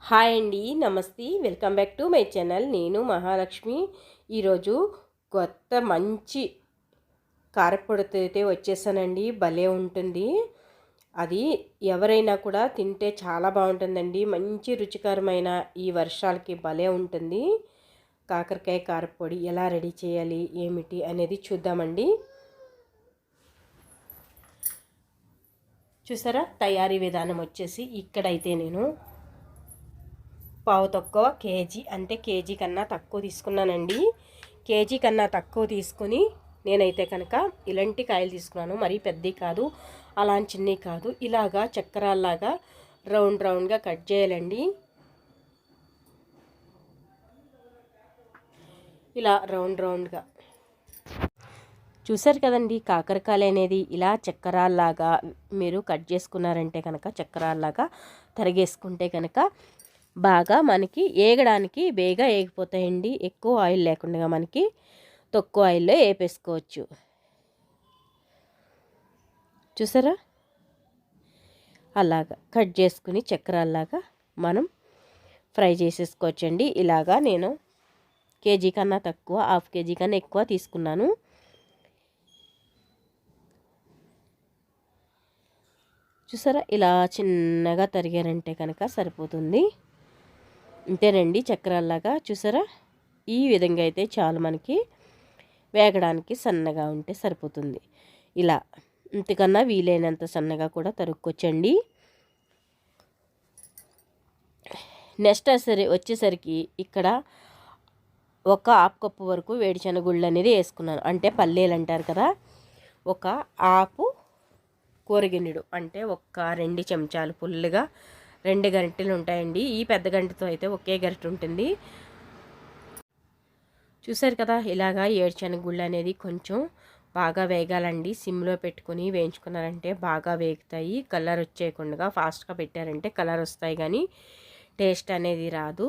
Hi అండి, నమస్తే. Welcome back to my channel. నేను మహాలక్ష్మి. ఈరోజు కొత్త మంచి కారపొడితో అయితే వచ్చేసానండి. భలే ఉంటుంది. అది ఎవరైనా కూడా తింటే చాలా బాగుంటుందండి. మంచి రుచికరమైన ఈ వర్షాలకి భలే ఉంటుంది. కాకరకాయ కారపొడి ఎలా రెడీ చేయాలి ఏమిటి అనేది చూద్దామండి. చూసారా, తయారీ విధానం వచ్చేసి ఇక్కడైతే నేను పావు తక్కువ కేజీ, అంటే కేజీ కన్నా తక్కువ తీసుకున్నానండి. కేజీ కన్నా తక్కువ తీసుకుని నేనైతే కనుక ఇలాంటి కాయలు తీసుకున్నాను. మరీ పెద్దవి కాదు, అలా చిన్నవి కాదు. ఇలాగా చక్రాల్లాగా రౌండ్గా కట్ చేయాలండి. ఇలా రౌండ్గా చూసారు కదండి. కాకరకాయలు అనేది ఇలా చక్రాల్లాగా మీరు కట్ చేసుకున్నారంటే కనుక, చక్రాల్లాగా తరిగేసుకుంటే కనుక బాగా మనకి ఏగడానికి బేగా ఏగిపోతాయండి. ఎక్కువ ఆయిల్ లేకుండా మనకి తక్కువ ఆయిల్లో వేపేసుకోవచ్చు. చూసారా, అలాగా కట్ చేసుకుని చక్రాల్లాగా మనం ఫ్రై చేసేసుకోవచ్చండి. ఇలాగా నేను కేజీ కన్నా తక్కువ, హాఫ్ కేజీ కన్నా ఎక్కువ తీసుకున్నాను. చూసారా, ఇలా చిన్నగా తరిగారంటే కనుక సరిపోతుంది. అంతేనండి, చక్రాల్లాగా. చూసారా, ఈ విధంగా అయితే చాలు. మనకి వేగడానికి సన్నగా ఉంటే సరిపోతుంది. ఇలా ఇంతకన్నా వీలైనంత సన్నగా కూడా తరుక్కొచ్చండి. నెక్స్ట్ వచ్చేసరికి ఇక్కడ ఒక హాఫ్ కప్పు వరకు వేడిశనగుళ్ళు అనేది వేసుకున్నాను. అంటే పల్లీలు అంటారు కదా. ఒక ఆపు కూరగిన్నెడు, అంటే ఒక 2 చెంచాలు ఫుల్గా 2 గంటలు ఉంటాయండి. ఈ పెద్ద గంటతో అయితే ఒకే గరిటె ఉంటుంది. చూసారు కదా, ఇలాగా ఏడుశనగగుళ్ళు అనేది కొంచెం బాగా వేగాలండి. సిమ్లో పెట్టుకుని వేయించుకున్నారంటే బాగా వేగుతాయి. కలర్ వచ్చేయకుండా ఫాస్ట్గా పెట్టారంటే కలర్ వస్తాయి, కానీ టేస్ట్ అనేది రాదు.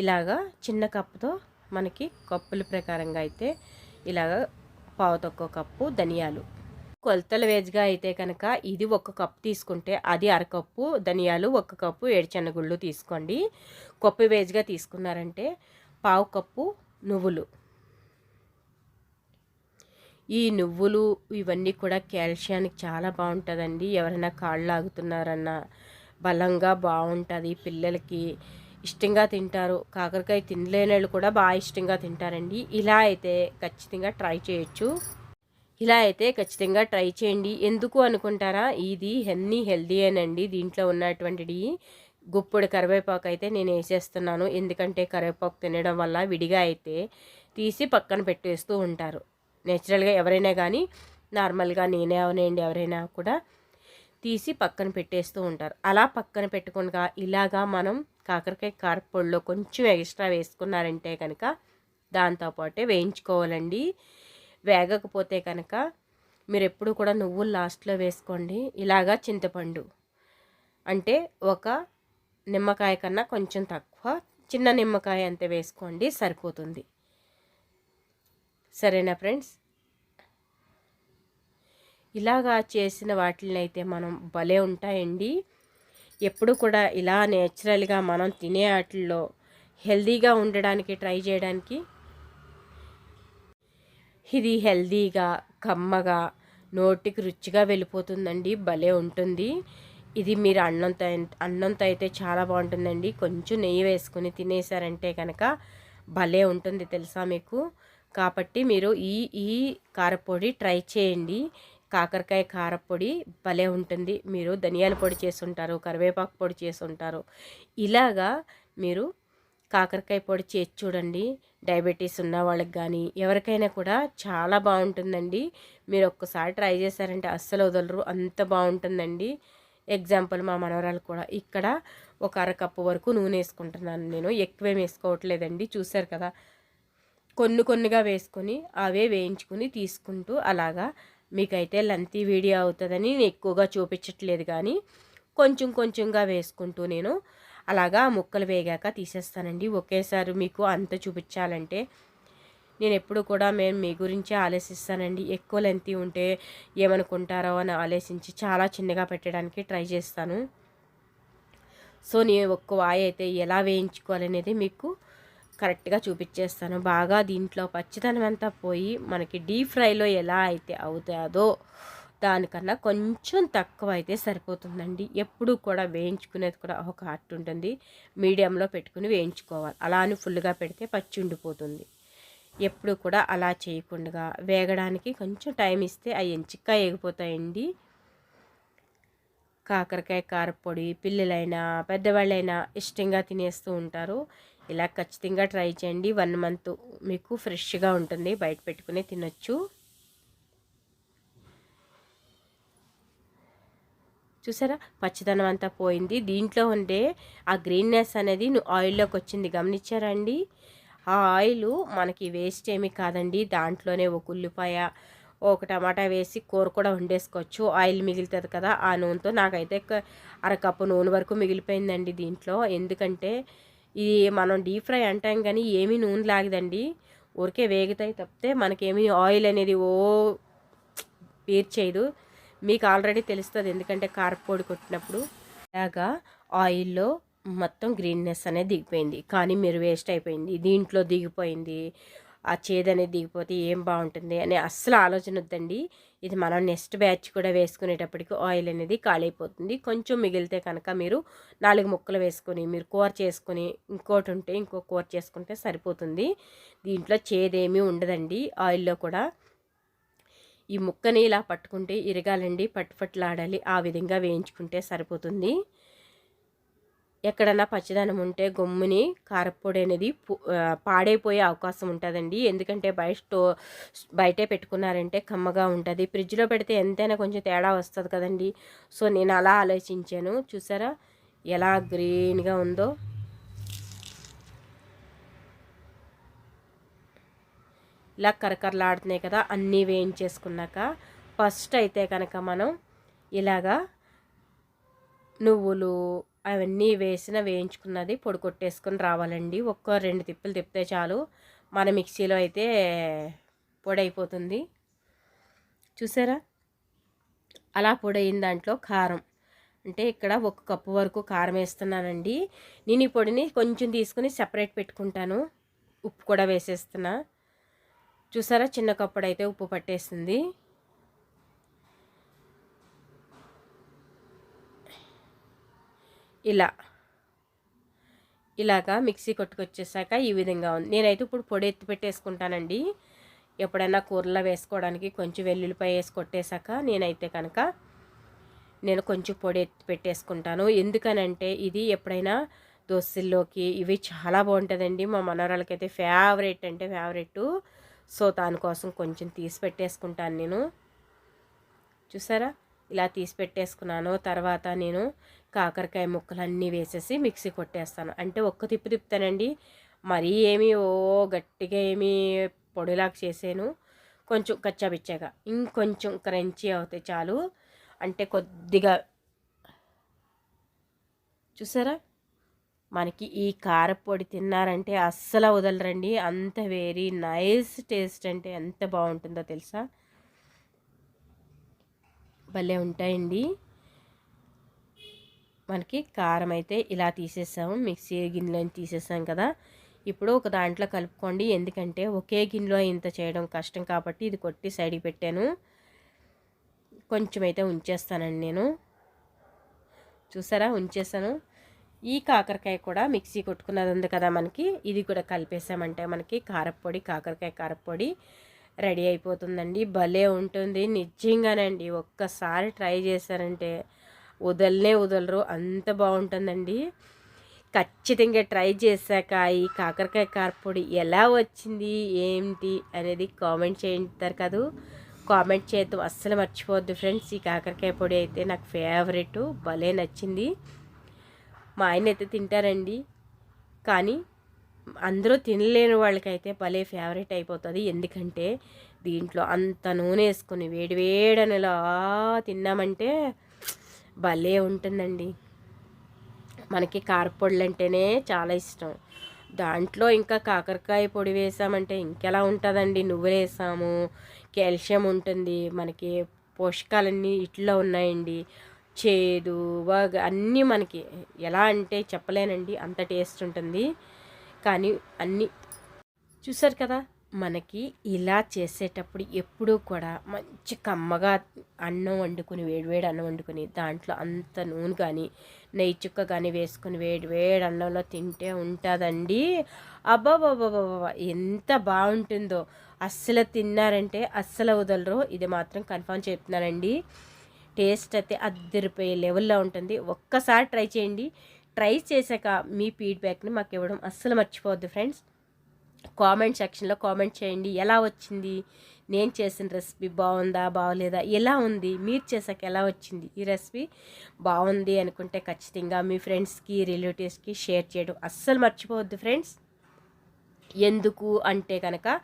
ఇలాగా చిన్న కప్పుతో మనకి కప్పుల ప్రకారంగా అయితే ఇలాగా పావు తక్కువ కప్పు ధనియాలు, కొలతల వేజ్గా అయితే కనుక ఇది 1 కప్పు తీసుకుంటే అది అరకప్పు ధనియాలు, 1 కప్పు ఏడుశనగుళ్ళు తీసుకోండి. కప్పు వేజ్గా తీసుకున్నారంటే పావు కప్పు నువ్వులు. ఈ నువ్వులు ఇవన్నీ కూడా కాల్షియానికి చాలా బాగుంటుందండి. ఎవరైనా కాళ్ళు లాగుతున్నారన్నా బలంగా బాగుంటుంది. పిల్లలకి ఇష్టంగా తింటారు. కాకరకాయ తినలేని వాళ్ళు కూడా బాగా ఇష్టంగా తింటారండి. ఇలా అయితే ఖచ్చితంగా ట్రై చేయొచ్చు. ఇలా అయితే ఖచ్చితంగా ట్రై చేయండి. ఎందుకు అనుకుంటారా, ఇది హెల్దీయేనండి. దీంట్లో ఉన్నటువంటిది గుప్పుడు కరివేపాకు అయితే నేను వేసేస్తున్నాను. ఎందుకంటే కరివేపాకు తినడం వల్ల విడిగా అయితే తీసి పక్కన పెట్టేస్తూ ఉంటారు. నేచురల్గా ఎవరైనా కానీ, నార్మల్గా నేనే అవనండి, ఎవరైనా కూడా తీసి పక్కన పెట్టేస్తూ ఉంటారు. అలా పక్కన పెట్టుకుని ఇలాగా మనం కాకరకాయ కారపొడిలో కొంచెం ఎక్స్ట్రా వేసుకున్నారంటే కనుక దాంతోపాటే వేయించుకోవాలండి. వేగకపోతే కనుక మీరు ఎప్పుడు కూడా నువ్వులు లాస్ట్లో వేసుకోండి. ఇలాగా చింతపండు, అంటే ఒక నిమ్మకాయ కన్నా కొంచెం తక్కువ, చిన్న నిమ్మకాయ అంతే వేసుకోండి, సరిపోతుంది. సరేనా ఫ్రెండ్స్, ఇలాగా చేసిన వాటిని అయితే మనం భలే ఉంటాయండి. ఎప్పుడు కూడా ఇలా నేచురల్గా మనం తినే వాటిల్లో హెల్తీగా ఉండడానికి ట్రై చేయడానికి, ఇది హెల్తీగా కమ్మగా నోటికి రుచిగా వెళ్ళిపోతుందండి. భలే ఉంటుంది. ఇది మీరు అన్నంతో అయితే చాలా బాగుంటుందండి. కొంచెం నెయ్యి వేసుకుని తినేసారంటే కనుక భలే ఉంటుంది తెలుసా మీకు. కాబట్టి మీరు ఈ కారపొడి ట్రై చేయండి. కాకరకాయ కారపొడి భలే ఉంటుంది. మీరు ధనియాల పొడి చేసి ఉంటారు, కరివేపాకు పొడి చేసి ఉంటారు. ఇలాగా మీరు కాకరకాయ పొడి చేసి చూడండి. డయాబెటీస్ ఉన్న వాళ్ళకి కానీ ఎవరికైనా కూడా చాలా బాగుంటుందండి. మీరు ఒక్కసారి ట్రై చేశారంటే అస్సలు వదలరు, అంత బాగుంటుందండి. ఎగ్జాంపుల్ మా మనవరాలు కూడా ఇక్కడ ఒక అరకప్పు వరకు నూనె వేసుకుంటున్నాను నేను. ఎక్కువేం వేసుకోవట్లేదండి. చూసారు కదా, కొన్నిగా వేసుకొని అవే వేయించుకుని తీసుకుంటూ అలాగా. మీకైతే లెంతీ వీడియో అవుతుందని నేను ఎక్కువగా చూపించట్లేదు, కానీ కొంచెంగా వేసుకుంటూ నేను అలాగా ముక్కలు వేగాక తీసేస్తానండి. ఒకేసారి మీకు అంత చూపించాలంటే నేను ఎప్పుడు కూడా మీ గురించే ఆలోచిస్తానండి. ఎక్కువ లెంతీ ఉంటే ఏమనుకుంటారో అని ఆలోచించి చాలా చిన్నగా పెట్టడానికి ట్రై చేస్తాను. సో నేను ఒక్క వాయి అయితే ఎలా వేయించుకోవాలనేది మీకు కరెక్ట్గా చూపించేస్తాను. బాగా దీంట్లో పచ్చిదనం అంతా పోయి మనకి డీప్ ఫ్రైలో ఎలా అయితే అవుతుందో దానికన్నా కొంచెం తక్కువ అయితే సరిపోతుందండి. ఎప్పుడు కూడా వేయించుకునేది కూడా ఒక ఆర్ట్ ఉంటుంది. మీడియంలో పెట్టుకుని వేయించుకోవాలి. అలా అని ఫుల్గా పెడితే పచ్చి ఉండిపోతుంది. ఎప్పుడు కూడా అలా చేయకుండా వేగడానికి కొంచెం టైం ఇస్తే అవి ఎంచిక్కా ఎగిపోతాయండి. కాకరకాయ కారపొడి పిల్లలైనా పెద్దవాళ్ళైనా ఇష్టంగా తినేస్తూ ఉంటారు. ఇలా ఖచ్చితంగా ట్రై చేయండి. 1 మంత్ మీకు ఫ్రెష్గా ఉంటుంది. బయట పెట్టుకుని తినొచ్చు. చూసారా పచ్చదనం అంతా పోయింది. దీంట్లో ఉండే ఆ గ్రీన్నెస్ అనేది ఆయిల్లోకి వచ్చింది. గమనించారా అండి? ఆ ఆయిల్ మనకి వేస్ట్ ఏమీ కాదండి. దాంట్లోనే ఒక ఉల్లిపాయ ఒక టమాటా వేసి కూర కూడా వండేసుకోవచ్చు. ఆయిల్ మిగులుతుంది కదా, ఆ నూనెతో నాకైతే అరకప్పు నూనె వరకు మిగిలిపోయిందండి దీంట్లో. ఎందుకంటే ఇది మనం డీప్ ఫ్రై అంటాం కానీ ఏమీ నూనె లాగదండి. ఊరికే వేగుతాయి తప్పితే మనకేమీ ఆయిల్ అనేది పీర్చేయదు. మీకు ఆల్రెడీ తెలుస్తుంది, ఎందుకంటే కారపొడి కొట్టినప్పుడు ఇలాగా ఆయిల్లో మొత్తం గ్రీన్నెస్ అనేది దిగిపోయింది. కానీ మీరు వేస్ట్ అయిపోయింది, దీంట్లో దిగిపోయింది, ఆ చేదు అనేది దిగిపోతే ఏం బాగుంటుంది అని అస్సలు ఆలోచన వద్దండి. ఇది మనం నెక్స్ట్ బ్యాచ్ కూడా వేసుకునేటప్పటికి ఆయిల్ అనేది ఖాళీ అయిపోతుంది. కొంచెం మిగిలితే కనుక మీరు 4 ముక్కలు వేసుకొని మీరు కూర చేసుకొని ఇంకోటి ఉంటే ఇంకో కూర చేసుకుంటే సరిపోతుంది. దీంట్లో చేదేమీ ఉండదండి. ఆయిల్లో కూడా ఈ ముక్కని ఇలా పట్టుకుంటే ఇరగాలండి, పట్టుపట్లాడాలి. ఆ విధంగా వేయించుకుంటే సరిపోతుంది. ఎక్కడన్నా పచ్చదనం ఉంటే గమ్ముని కారపొడి అనేది పాడైపోయే అవకాశం ఉంటుందండి. ఎందుకంటే బయటే పెట్టుకున్నారంటే కమ్మగా ఉంటుంది. ఫ్రిడ్జ్లో పెడితే ఎంతైనా కొంచెం తేడా వస్తుంది కదండి. సో నేను అలా ఆలోచించాను. చూసారా ఎలా గ్రీన్గా ఉందో. ఇలా కరకరలాడుతున్నాయి కదా. అన్నీ వేయించేసుకున్నాక ఫస్ట్ అయితే కనుక మనం ఇలాగా నువ్వులు అవన్నీ వేయించుకున్నది పొడి కొట్టేసుకొని రావాలండి. 1-2 తిప్పులు తిప్పితే చాలు, మన మిక్సీలో అయితే పొడి అయిపోతుంది. చూసారా అలా పొడి అయిన దాంట్లో కారం అంటే ఇక్కడ 1 కప్పు వరకు కారం వేస్తున్నానండి. నేను ఈ పొడిని కొంచెం తీసుకుని సెపరేట్ పెట్టుకుంటాను. ఉప్పు కూడా వేసేస్తున్నా. చూసారా చిన్న కప్పుడు అయితే ఉప్పు పట్టేస్తుంది. ఇలాగా మిక్సీ కొట్టుకొచ్చేసాక ఈ విధంగా ఉంది. నేనైతే ఇప్పుడు పొడి ఎత్తి పెట్టేసుకుంటానండి. ఎప్పుడైనా కూరలో వేసుకోవడానికి కొంచెం వెల్లుల్లిపాయ వేసి కొట్టేశాక నేను కొంచెం పొడి ఎత్తి పెట్టేసుకుంటాను. ఎందుకనంటే ఇది ఎప్పుడైనా దోశల్లోకి ఇవి చాలా బాగుంటుందండి. మా మనవరాలకైతే ఫేవరెట్ అంటే ఫేవరెట్. సో దానికోసం కొంచెం తీసి పెట్టేసుకుంటాను నేను. చూసారా ఇలా తీసి పెట్టేసుకున్నాను. తర్వాత నేను కాకరకాయ ముక్కలన్నీ వేసేసి మిక్సీ కొట్టేస్తాను. అంటే ఒక్క తిప్పు తిప్పుతానండి, మరీ ఏమీ గట్టిగా ఏమీ పొడిలాగా చేసాను. కొంచెం కచ్చాపిచ్చాగా ఇంకొంచెం క్రంచీ అవుతాయి చాలు. అంటే కొద్దిగా చూసారా మనకి ఈ కారపొడి తిన్నారంటే అస్సలు వదలరండి. అంత వెరీ నైస్ టేస్ట్, అంటే ఎంత బాగుంటుందో తెలుసా, భలే ఉంటాయండి. మనకి కారం అయితే ఇలా తీసేసాము, మిక్సీ గిన్నెలో తీసేసాం కదా. ఇప్పుడు ఒక దాంట్లో కలుపుకోండి. ఎందుకంటే ఒకే గిన్నెలో ఇంత చేయడం కష్టం కాబట్టి ఇది కొట్టి సైడ్కి పెట్టాను. కొంచెం అయితే ఉంచేస్తానండి నేను. చూసారా ఉంచేసాను. ఈ కాకరకాయ కూడా మిక్సీ కొట్టుకున్నది ఉంది కదా మనకి, ఇది కూడా కలిపేసామంటే మనకి కారపొడి కాకరకాయ కారపొడి రెడీ అయిపోతుందండి. భలే ఉంటుంది నిజంగానండి. ఒక్కసారి ట్రై చేశారంటే వదలరు, అంత బాగుంటుందండి. ఖచ్చితంగా ట్రై చేశాక ఈ కాకరకాయ కారపొడి ఎలా వచ్చింది ఏంటి అనేది కామెంట్ చేస్తారు కదా. కామెంట్ చేయడం అస్సలు మర్చిపోవద్దు ఫ్రెండ్స్. ఈ కాకరకాయ పొడి అయితే నాకు ఫేవరెట్, భలే నచ్చింది. మా ఆయన అయితే తింటారండి, కానీ అందరూ తినలేని వాళ్ళకైతే భలే ఫేవరెట్ అయిపోతుంది. ఎందుకంటే దీంట్లో అంత నూనె వేసుకొని వేడివేడనిలా తిన్నామంటే భలే ఉంటుందండి. మనకి కారపొడులు అంటేనే చాలా ఇష్టం. దాంట్లో ఇంకా కాకరకాయ పొడి వేసామంటే ఇంకెలా ఉంటుందండి. నువ్వులు వేసాము, కాల్షియం ఉంటుంది, మనకి పోషకాలన్నీ ఇట్లా ఉన్నాయండి. చేదు అన్నీ మనకి ఎలా అంటే చెప్పలేనండి, అంత టేస్ట్ ఉంటుంది. కానీ అన్నీ చూసారు కదా, మనకి ఇలా చేసేటప్పుడు ఎప్పుడూ కూడా మంచి కమ్మగా అన్నం వండుకొని, వేడివేడి అన్నం వండుకొని, దాంట్లో అంత నూనె కానీ నెయ్యి చుక్క కానీ వేసుకొని వేడి వేడి అన్నంలో తింటే ఉంటుందండి. అబ్బాబాబాబా ఎంత బాగుంటుందో, అస్సలు తిన్నారంటే అస్సలు వదలరు. ఇది మాత్రం కన్ఫర్మ్ చెప్తున్నానండి. టేస్ట్ అయితే అద్దరిపోయే లెవెల్లో ఉంటుంది. ఒక్కసారి ట్రై చేయండి. ట్రై చేశాక మీ ఫీడ్బ్యాక్ని మాకు ఇవ్వడం అస్సలు మర్చిపోవద్దు ఫ్రెండ్స్. కామెంట్ సెక్షన్లో కామెంట్ చేయండి, ఎలా వచ్చింది, నేను చేసిన రెసిపీ బాగుందా బాగలేదా, ఎలా ఉంది, మీరు చేసాక ఎలా వచ్చింది ఈ రెసిపీ. బాగుంది అనుకుంటే ఖచ్చితంగా మీ ఫ్రెండ్స్కి రిలేటివ్స్కి షేర్ చేయడం అస్సలు మర్చిపోవద్దు ఫ్రెండ్స్. ఎందుకు అంటే కనుక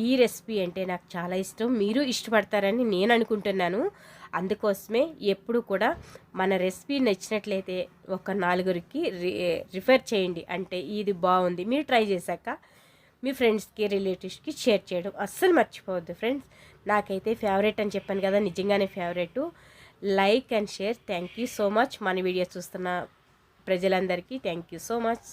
ఈ రెసిపీ అంటే నాకు చాలా ఇష్టం, మీరు ఇష్టపడతారని నేను అనుకుంటున్నాను. అందుకోసమే ఎప్పుడు కూడా మన రెసిపీ నచ్చినట్లయితే ఒక 4గురికి రిఫర్ చేయండి. అంటే ఇది బాగుంది, మీరు ట్రై చేశాక మీ ఫ్రెండ్స్కి రిలేటివ్స్కి షేర్ చేయడం అస్సలు మర్చిపోవద్దు ఫ్రెండ్స్. నాకైతే ఫేవరెట్ అని చెప్పాను కదా, నిజంగానే favourite. Like and share. Thank you so much. మన వీడియో చూస్తున్న ప్రజలందరికీ థ్యాంక్ యూ సో మచ్.